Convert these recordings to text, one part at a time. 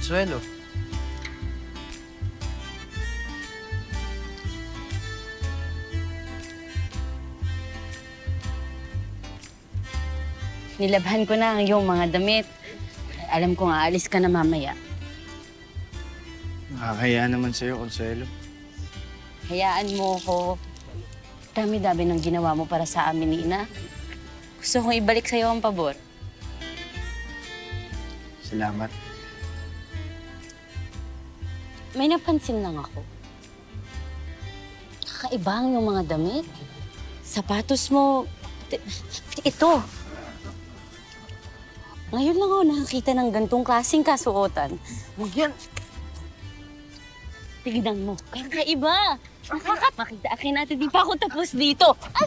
Consuelo. Nilabhan ko na ang iyong mga damit. Alam ko nga, alis ka na mamaya. Nakakaya naman sa'yo, Consuelo. Hayaan mo ko. Dami-dami ng ginawa mo para sa amin ni Ina. Gusto kong ibalik sa'yo ang pabor. Salamat. May napansin lang ako. Kakaiba ang iyong mga damit. Sapatos mo, ito. Ngayon lang ako nakakita ng gantong klaseng kasuotan. Huwag yan! Tignan mo. Kakaiba! Makita akin natin, di pa ako tapos dito. Ah!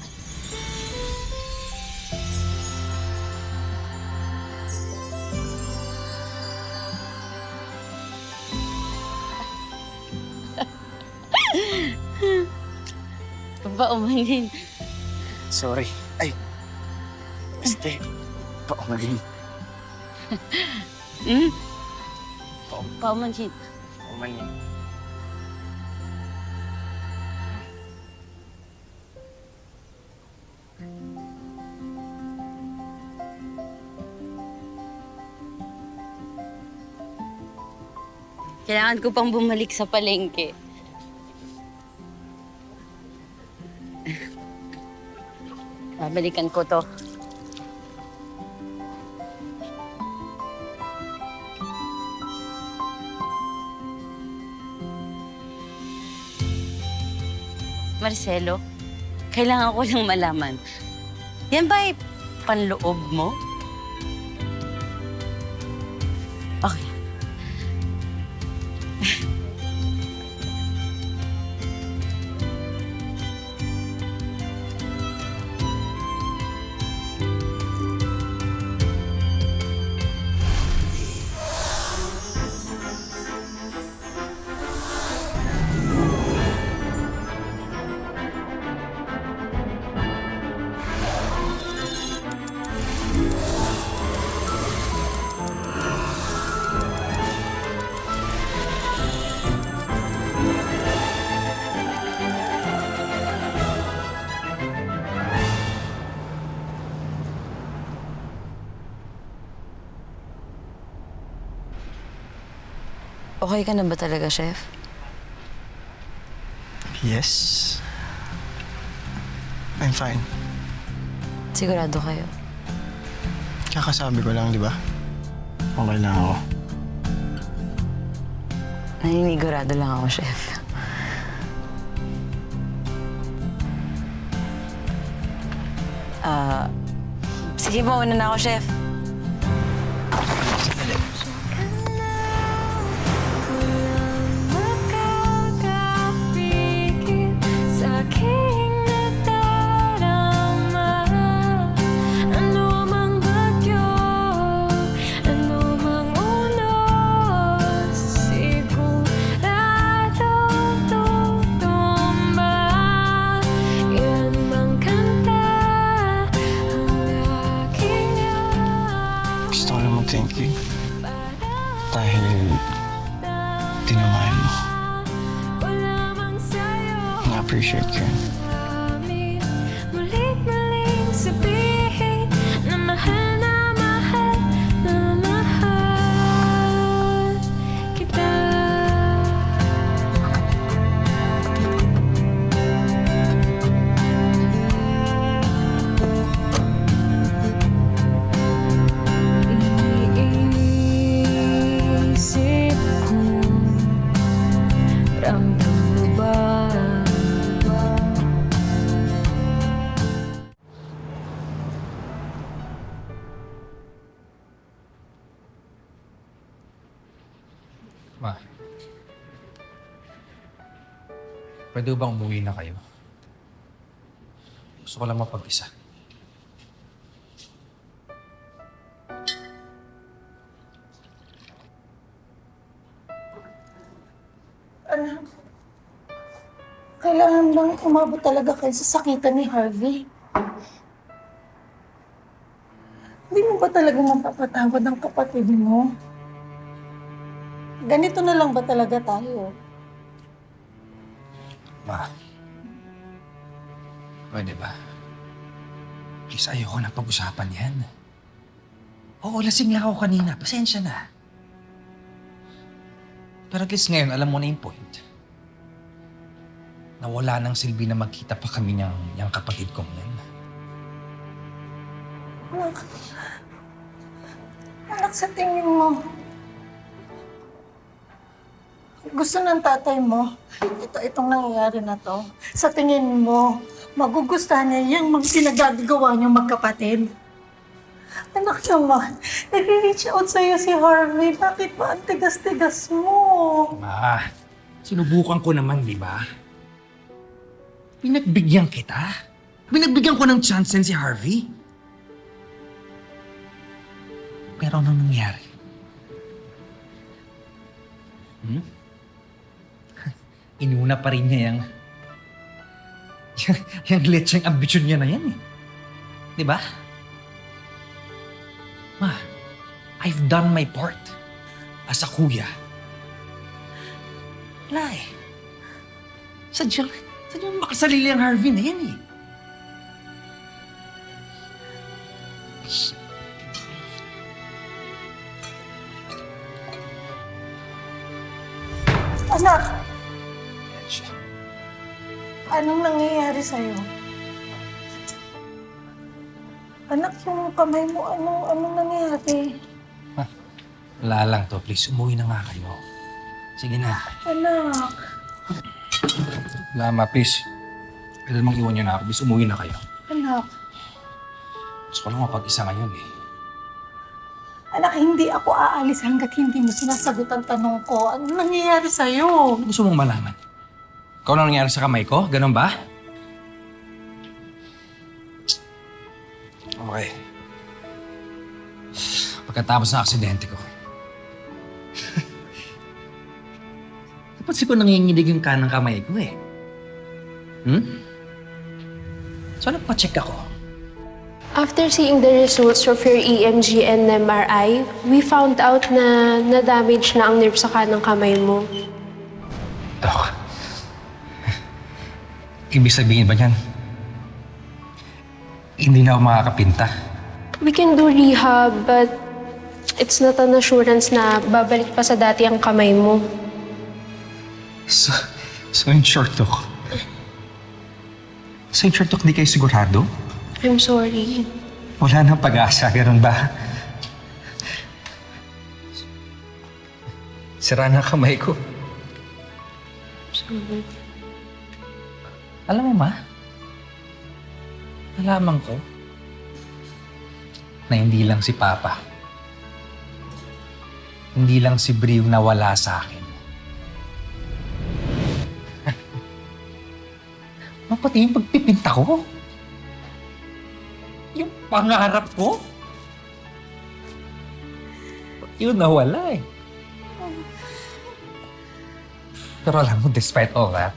Paumanin. Sorry. Ay! Paumanin. Paumanin. Paumanin. Kailangan ko pang bumalik sa palengke. Babalikan ko to. Marcelo, kailangan ko lang malaman. Yan ba ay panloob mo? Okay. Okay ka na ba talaga, Chef? Yes. I'm fine. Sigurado kayo? Kakasabi ko lang, di ba? Okay lang ako. Naninigurado lang ako, Chef. Sige, mauna na ako, Chef. Gusto ko lang mag-thank you. Dahil tinamahan mo. Na-appreciate ko yun. Mulit-muling sabihin na mahal na mahal na mahal kita. Iniisip ko, ramdam mo ba? Ma, pwede bang umuwi na kayo? Gusto ko lang mapag-isa. Anak, kailangan bang umabot talaga kayo sa sakitan ni Harvey? Hindi mo ba talaga mapapatawad ang kapatid mo? Ganito na lang ba talaga tayo? Ma. Pwede ba? Please, ayoko na pag-usapan yan. Oo, lasing lang ako kanina. Pasensya na. Pero at least ngayon, alam mo na yung point. Na wala nang silbi na magkita pa kami niyang kapatid kong yan. Anak, sa tingin mo, gusto ng tatay mo, itong nangyayari na to, sa tingin mo, magugustuhan niya yung mga pinagagawa niyong magkapatid. Anak naman, nag-reach out sa'yo si Harvey. Bakit ba ang tigas-tigas mo? Ma, sinubukan ko naman, di ba? Pinagbigyan kita. Pinagbigyan ko ng chance din si Harvey. Pero anong nangyari? Inuna pa rin niya yung lecheng ambisyon niya na yan eh. Di ba? Ma, I've done my part as a kuya. Wala eh. Sadyang makasalili ang Harvey na yan eh. Anak, Yan siya. anong nangyayari sa'yo? Anak, yung kamay mo, anong nangyayari? Wala lang to. Please, umuwi na nga kayo. Sige na. Anak. Wala, ma. Please. Pwede namang iwan niyo na ako. Please, umuwi na kayo. Anak. Gusto ko lang mapag-isa ngayon eh. Anak, hindi ako aalis hanggat hindi mo sinasagot ang tanong ko. Ano nangyayari sa'yo? Ano gusto mong malaman? Ikaw na nangyari sa kamay ko? Ganun ba? Okay. Pagkatapos ng aksidente ko. Napansin ko nanginginig yung kanang kamay ko eh. So nagpa-check ako. After seeing the results of your EMG and MRI, we found out na na-damage na ang nerve sa kanang kamay mo. Dok. Ibig sabihin ba niyan? Hindi na ako makakapinta. We can do rehab, but it's not an assurance na babalik pa sa dati ang kamay mo. So in short, Dok. Di kayo sigurado? I'm sorry. Wala nang pag-asa, ganun ba? Sira na kamay ko. Sorry. Alam mo, Ma? Nalaman ko na hindi lang si Papa, hindi lang si Bri yung nawala sa akin. Pati yung pagpipinta ko. Yung pangarap ko. Yun nawala eh. Pero alam mo, despite all that,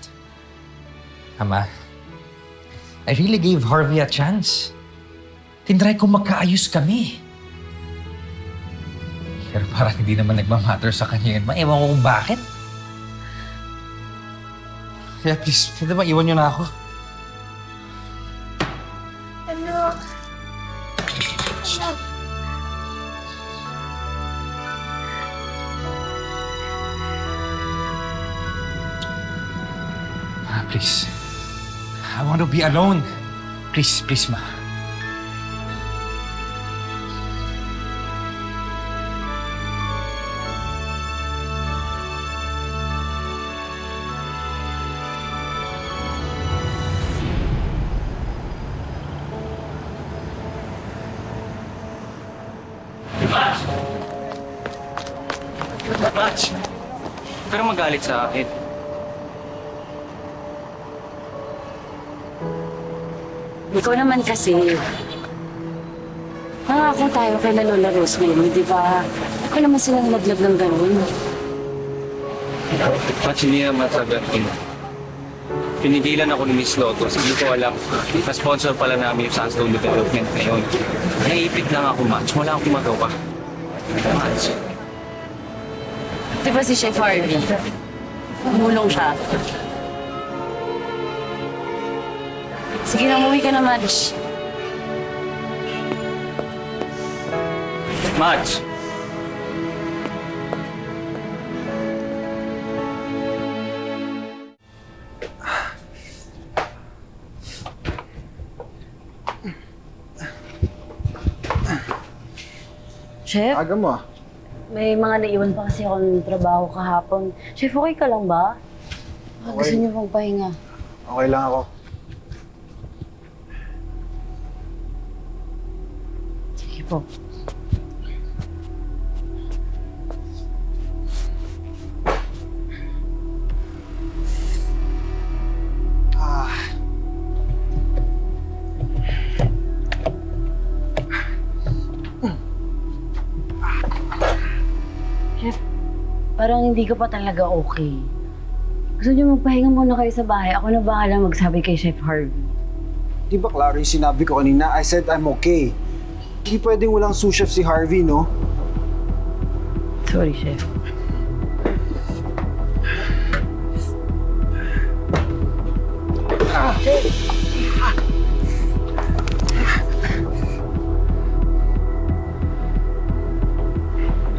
Ama, I really gave Harvey a chance. Tinry ko magkaayos kami. Pero parang hindi naman nagmamatter sa kanya yun. Ewan ko kung bakit. Kaya please, pwede ba iwan niyo na ako? Anak. Please. I want to be alone. Please, Ma. Batch! Pero magalit sa akin. Ikaw naman kasi, nangako tayo kay Lola Rosemary, di ba? Ako naman silang laglag ng ganun. Batch, hindi naman sabihin ko. Pinigilan ako ni Miss Lotos. Hindi ko alam. Na-sponsor pala namin yung Sandstone Development ngayon. Naipit lang ako, Match. Wala akong magawa. Match. Buti pa si Chef Harvey. Tumulong siya. Sige na, umuwi ka na, Madge. Madge! Chef, Aga mo ah. may mga naiwan pa kasi akong trabaho kahapon. Chef, okay ka lang ba? Gusto niyo pang pahinga? Okay lang ako. Sige po. Chef, parang hindi ka pa talaga okay. Gusto niyo magpahinga muna kayo sa bahay. Ako na bahala magsabi kay Chef Harvey. Di ba klaro yung sinabi ko kanina? I said I'm okay. Hindi pwedeng walang sous chef si Harvey, no? Sorry, Chef.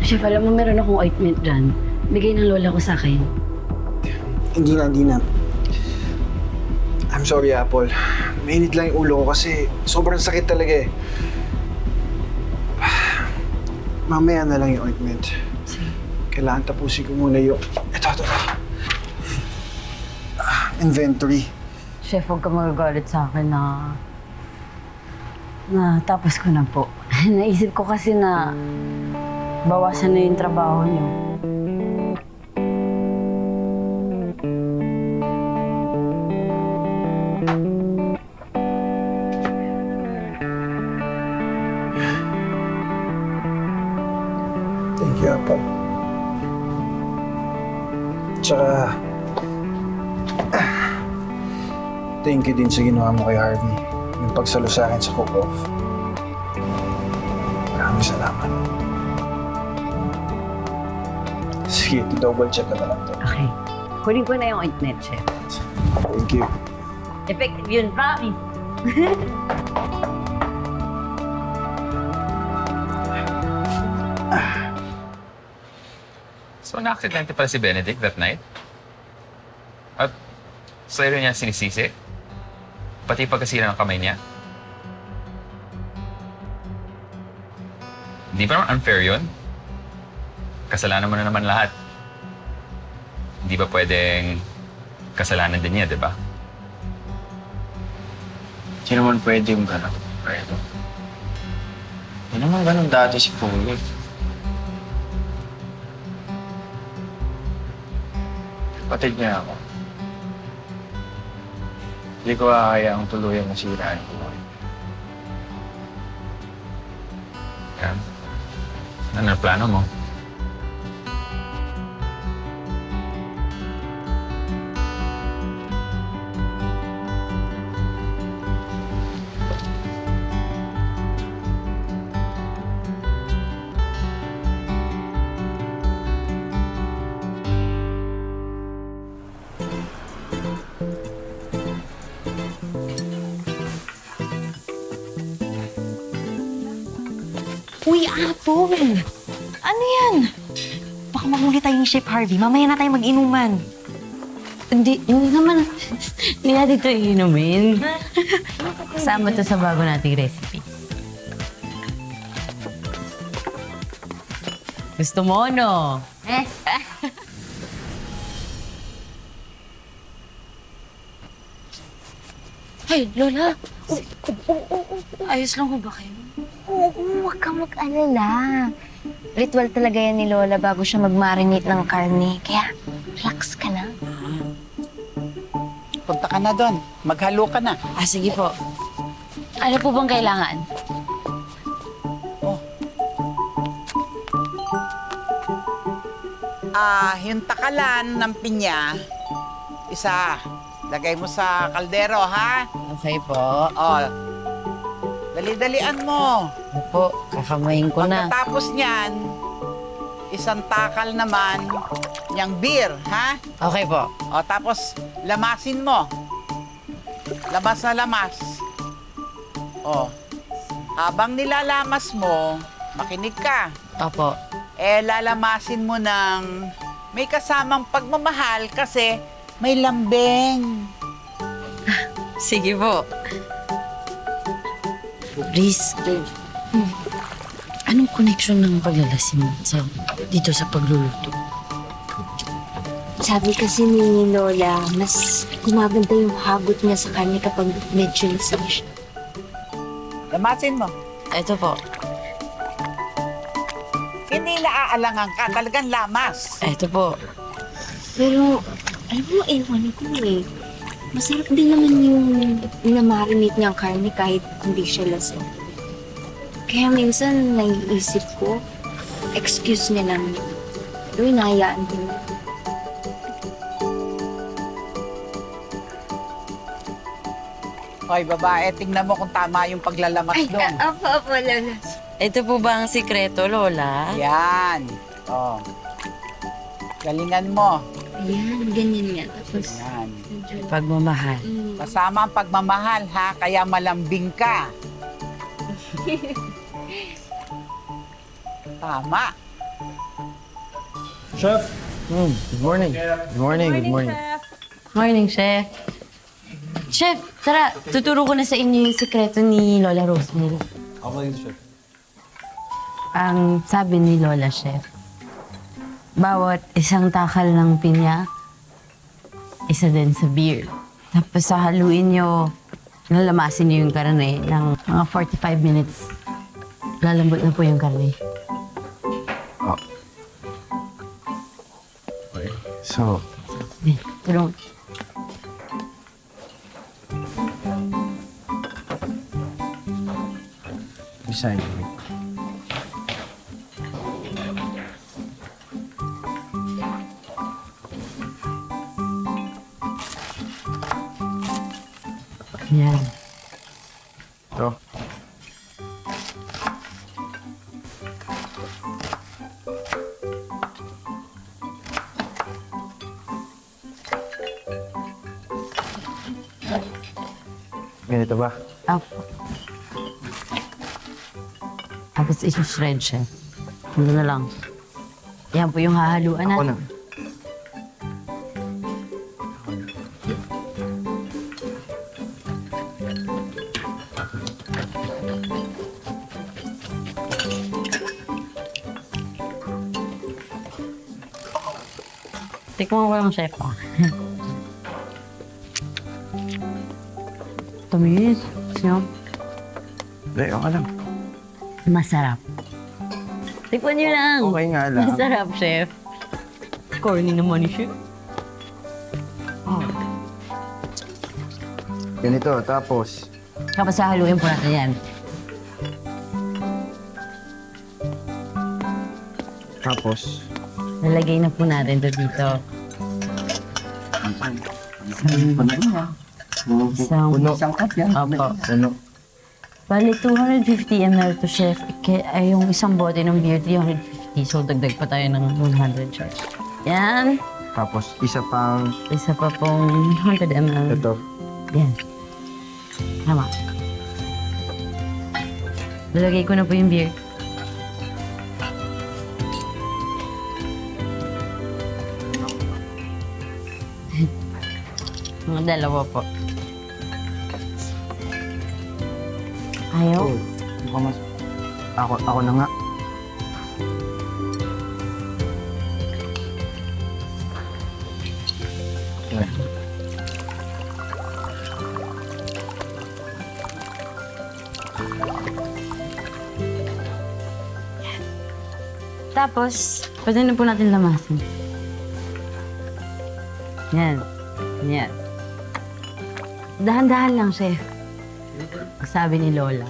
Chef, alam mo meron akong ointment dyan. Bigay ng lola ko sa akin. Hindi na. I'm sorry, Apple. Mainit lang yung ulo ko kasi sobrang sakit talaga eh. Mamaya na lang yung ointment. Kailangan tapusin ko muna yung... Ito. Inventory. Chef, huwag ka magagalit sa akin na tapos ko na po. Naisip ko kasi na bawasan na yung trabaho niyo. Thank you, Apple. Tsaka... thank you din sa ginawa mo kay Harvey. Yung pagsalo sa akin sa cook-off. Maraming salamat. Sige, double check ka na lang to. Okay. Kunin ko na yung ointment, Chef. Thank you. Effective yun, promise. So, na-aksidente pala si Benedict that night? At sa'yo niya sinisisi? Pati pagkasira ng kamay niya? Di ba naman unfair yun? Kasalanan mo na naman lahat. Hindi ba pwedeng kasalanan din niya, di ba? Hindi naman pwede yung gano'n. Pero, hindi naman gano'n dati si Polo. Kapatid niya ako. Hindi ko kakayaang tuluyan na siraan ko. Yan. Ano ang plano mo? Uy, Apple! Ano yan? Baka mahuli tayo ni Chef Harvey. Mamaya na tayo mag-inuman. Hindi naman. Hindi natin ito iinumin. Kasama to sa bago nating recipe. Gusto mo, no? Ay, Lola. Ayos lang ho ba kayo? Oo, huwag kang mag-alala. Ritual talaga yan ni Lola bago siya mag-marinate ng karne. Kaya, relax ka na. Punta ka na doon. Maghalo ka na. Ah, sige po. Ano po bang kailangan? Yung takalan ng pinya, isa. Lagay mo sa kaldero, ha? Okay po. Dali-dalian mo. Opo, kakamayin ko na. Pagkatapos niyan, isang takal naman niyang beer, ha? Okay po. O, tapos lamasin mo. Labas na lamas. O, habang nilalamas mo, makinig ka. Opo. Lalamasin mo ng may kasamang pagmamahal kasi may lambing. Sige po. Riz, anong connection ng paglalasing dito sa pagluluto? Sabi kasi ni Lola, mas gumaganda yung hagot niya sa kanya kapag medyo lasing siya. Lamasin mo. Ito po. Hindi naaalangan ka, talagang lamas. Ito po. Pero, alam mo, ewan ko eh. Masarap din naman yung na-marinate niyang karne kahit hindi siya lasing. Kaya minsan naiisip ko, excuse niya lang yun. Pero hinahayaan din. Hoy, babae, tingnan mo kung tama yung paglalamas doon. Apa, Lola. Ito po ba ang sikreto, Lola? Yan. O. Galingan mo. Ayan, ganyan nga. Tapos, Yan. Pagmamahal. Kasama ang pagmamahal, ha? Kaya malambing ka. Tama. Chef! Good morning. Good morning. Good morning. Morning, Chef. Chef, tara, tuturo ko na sa inyo yung sikreto ni Lola Rosemary. Ako yun, Chef. Ang sabi ni Lola, Chef, bawat isang takal ng pinya, isa din sa beer. Tapos haluin nyo, lalamasin nyo yung karne ng mga 45 minutes. Lalambot na po yung karne. Okay. So, Tulong. beside me. Yan. Ito. Ganito ba? Apo. Tapos isi-shred siya. Ano na lang. Yan po yung hahaluan Ako natin. na. Tikman ko lang, Chef. Tamis. Siya. Hindi, okay lang. Masarap. Tikman niyo lang. Okay nga lang. Masarap, Chef. Corny naman ni Chef. Ganito, tapos, Tapos hahaluin po natin yan. tapos, Lalagay na po natin ito dito. Isang... puno. Opo. Puno. Bali, 250 ml to, Chef. Ay, yung isang bote ng beer, 350. So, dagdag pa tayo ng 100, Chef. Yan. Tapos, isa pang, Isa pa pong 100 ml. ito. Yan. Tama. Lalagay ko na po yung beer. Mga dalawa po. Ayaw? Oh, mukhang mas... Ako na nga. Yan. Tapos, pwede na po natin lamasin. Yan. Yan. Dahan-dahan lang, Chef. Sabi ni Lola,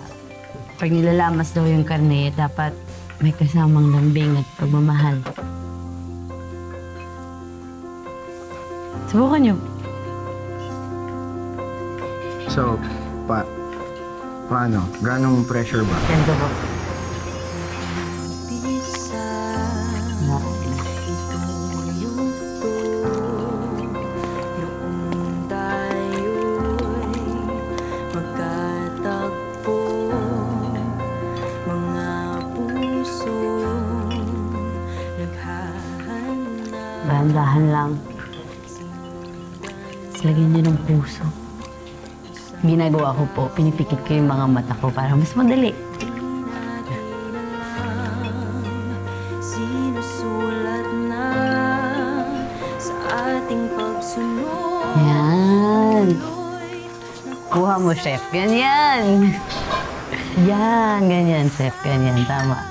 pag nilalamas daw yung karne, dapat may kasamang lambing at pagmamahal. Subukan niyo. So, paano? Ganong pressure ba? Ganito po. Yan. lang. Tapos lagyan niyo ng puso. Ginagawa ko po, pinipikit ko yung mga mata ko para mas madali. Sinusulat na sa ating pagsunod. Yan. Kuha mo, chef. Ganyan. Yan, ganyan, chef. Ganyan, tama.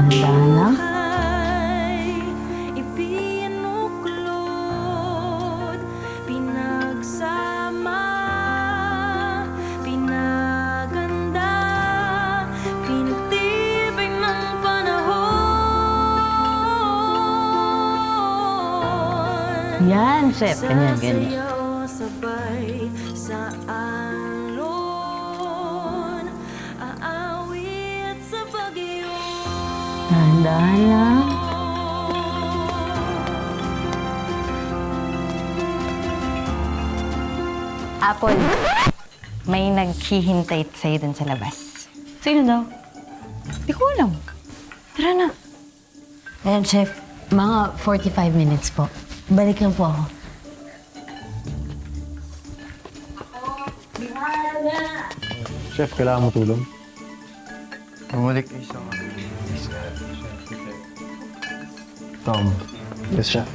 Handa na. Ipinuklod, pinagsama, pinaganda, pinagtibay ng panahon. Yan, chef. Ganyan, ganyan. Sasayaw sabay sa alon, aawit sa bagyo. Dahan lang. Apple, may naghihintay sa'yo dun sa labas. Sino daw? Di ko alam. Tara na. Ayan, chef. Mga 45 minutes po. Balik lang po ako. Chef, kailangan mo tulong? Bumalik isa. Tom. Yes, chef.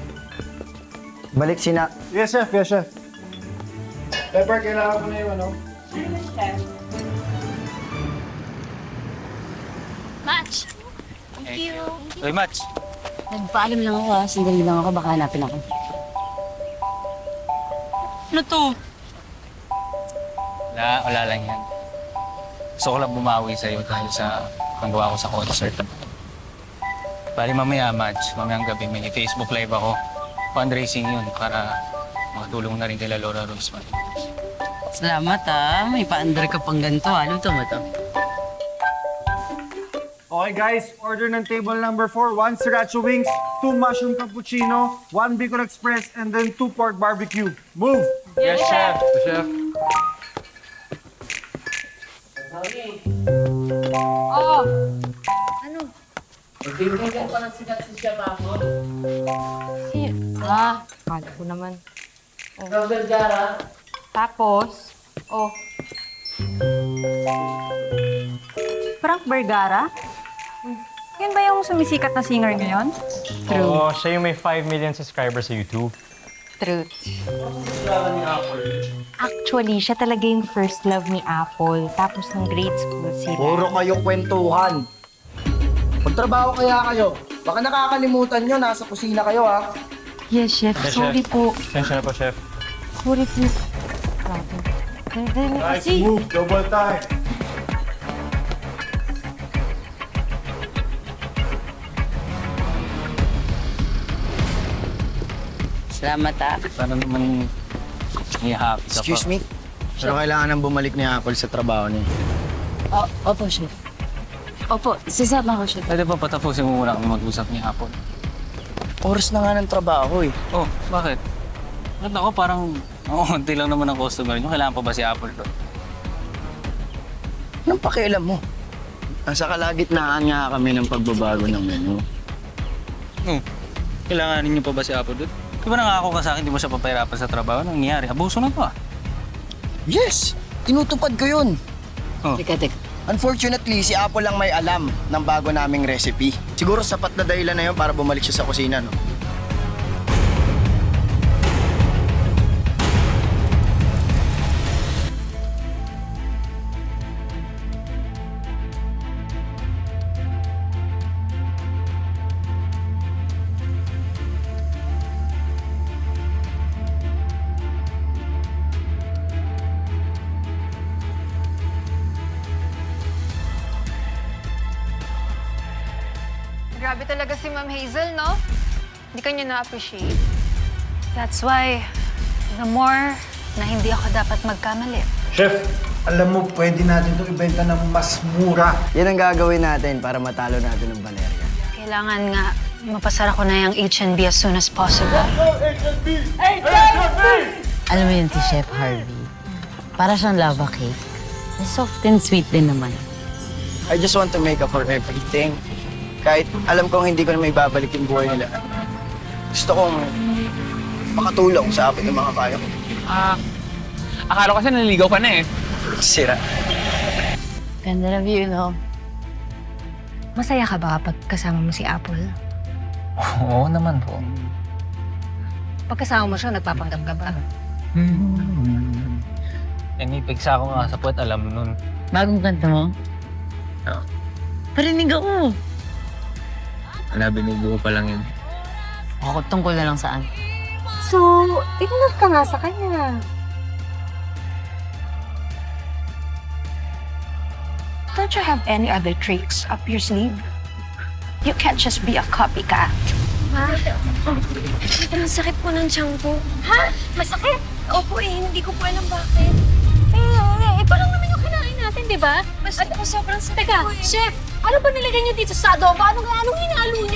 Balik sina. Yes, chef. Yes, chef. Pepper, kailangan ko na yung ano? Match! Thank you! Uy, Mats. Nagpaalam lang ako, ha. Sandali lang ako. Baka hanapin ako. Ano to? Wala lang yan. Gusto ko lang bumawi sa'yo dahil sa panggawa ko sa concert. Bali mamaya, Mats, mamayang gabi may Facebook Live ako. Fundraising yun para makatulong na rin kay Laura Roseman. Salamat, ha. May pa-under ka pang ganito, ha. Luto mo to. Okay, guys. Order ng table number 4. 1 sriracha wings, 2 mushroom cappuccino, 1 Bicol Express, and then 2 pork barbecue. Move! Yes, Chef. Chef. Oh! Ah, kala ko naman. Oh. Tapos, oh. Frank Vergara? Yan ba yung sumisikat na singer ngayon? Oo, siya yung may 5 million subscribers sa YouTube. Truth. Actually, siya talaga yung first love ni Apple. Tapos ng grade school sila. Puro kayong kwentuhan. Magtrabaho kaya kayo. Baka nakakalimutan nyo, nasa kusina kayo, ha? Yes, chef. Sorry po. Sensya na po, Chef. Sorry, please. Kasi. move. Double time. Salamat, ha. Sana naman happy ka pa. Excuse me? Pero kailangan nang bumalik ni Apple sa trabaho niya. Opo, chef. Opo, sisama ko, chef. Pwede ba patapusin mo muna kami mag-usap ni Apple? Oras na nga ng trabaho, eh. Oh, bakit? Bakit ako parang konti lang naman ang customer niyo. Kailangan pa ba si Apple to? Anong pakialam mo? Nasa kalagitnaan nga kami ng pagbabago ng menu. Kailanganin niyo pa ba si Apple doon? Di ba nangako ka sa akin, di mo siya papahirapan sa trabaho? Anong nangyari? Abuso na to ah. Yes! Tinutupad ko yun. Teka. Unfortunately, si Apple lang may alam ng bago naming recipe. Siguro sapat na dahilan na yun para bumalik siya sa kusina, no? Grabe talaga si Ma'am Hazel, no? Hindi ka niya na-appreciate. That's why, the more na hindi ako dapat magkamali. Chef, alam mo, pwede natin ito ibenta ng mas mura. Yan ang gagawin natin para matalo natin ng Valeria. Kailangan nga mapasara ko na yung H&B as soon as possible. Alam mo yun si Chef Harvey. Para siyang lava cake. Soft and sweet din naman. I just want to make up for everything. Kahit alam kong hindi ko na may babalik yung buhay nila. Gusto kong makatulong sa akin ng mga kaya ko. Akala ko kasi naliligaw ka na eh. Sira. Ganda na view, no? Masaya ka ba pag kasama mo si Apple? Oo naman po. Pag kasama mo siya, nagpapanggap ka ba? Eh, may pigsa ako nga sa puwet, alam mo nun. Bagong kanta mo? Oo. Parinig ako. Wala, binubuo pa lang yun. Ako, tungkol na lang saan? So, tinanong ka nga sa kanya. Don't you have any other tricks up your sleeve? You can't just be a copycat. Ma, ang sakit po ng tiyan ko. Ha? Masakit? Opo hindi ko po alam bakit. Iba lang naman yung kinain natin, di ba? Basta po sobrang sakit Teka, po chef, ano ba nilagay niyo dito sa adobo? Anong hinalo